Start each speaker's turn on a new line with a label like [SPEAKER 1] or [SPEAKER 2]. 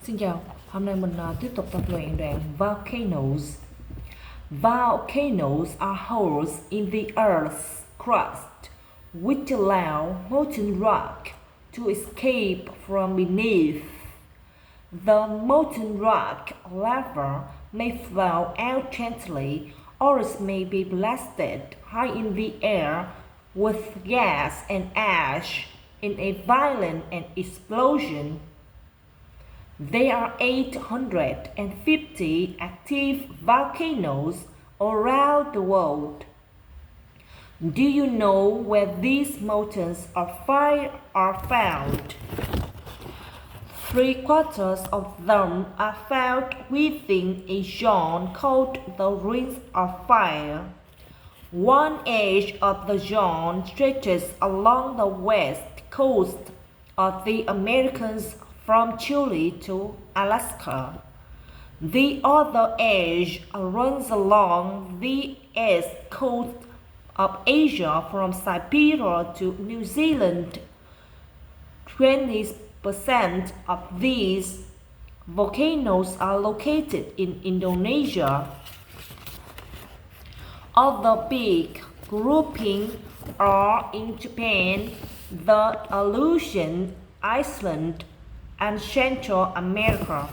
[SPEAKER 1] Xin chào, hôm nay mình tiếp tục tập luyện đoạn Volcanoes. Volcanoes are holes in the Earth's crust which allow molten rock to escape from beneath. The molten rock lava may flow out gently, or it may be blasted high in the air with gas and ash in a violent explosion. There are 850 active volcanoes around the world. Do you know where these mountains of fire are found? 3/4 of them are found within a zone called the Rings of Fire. One edge of the zone stretches along the west coast of the Americas from Chile to Alaska. The other edge runs along the east coast of Asia from Siberia to New Zealand. 20% of these volcanoes are located in Indonesia. Other big groupings are in Japan, the Aleutian Islands, and Central America.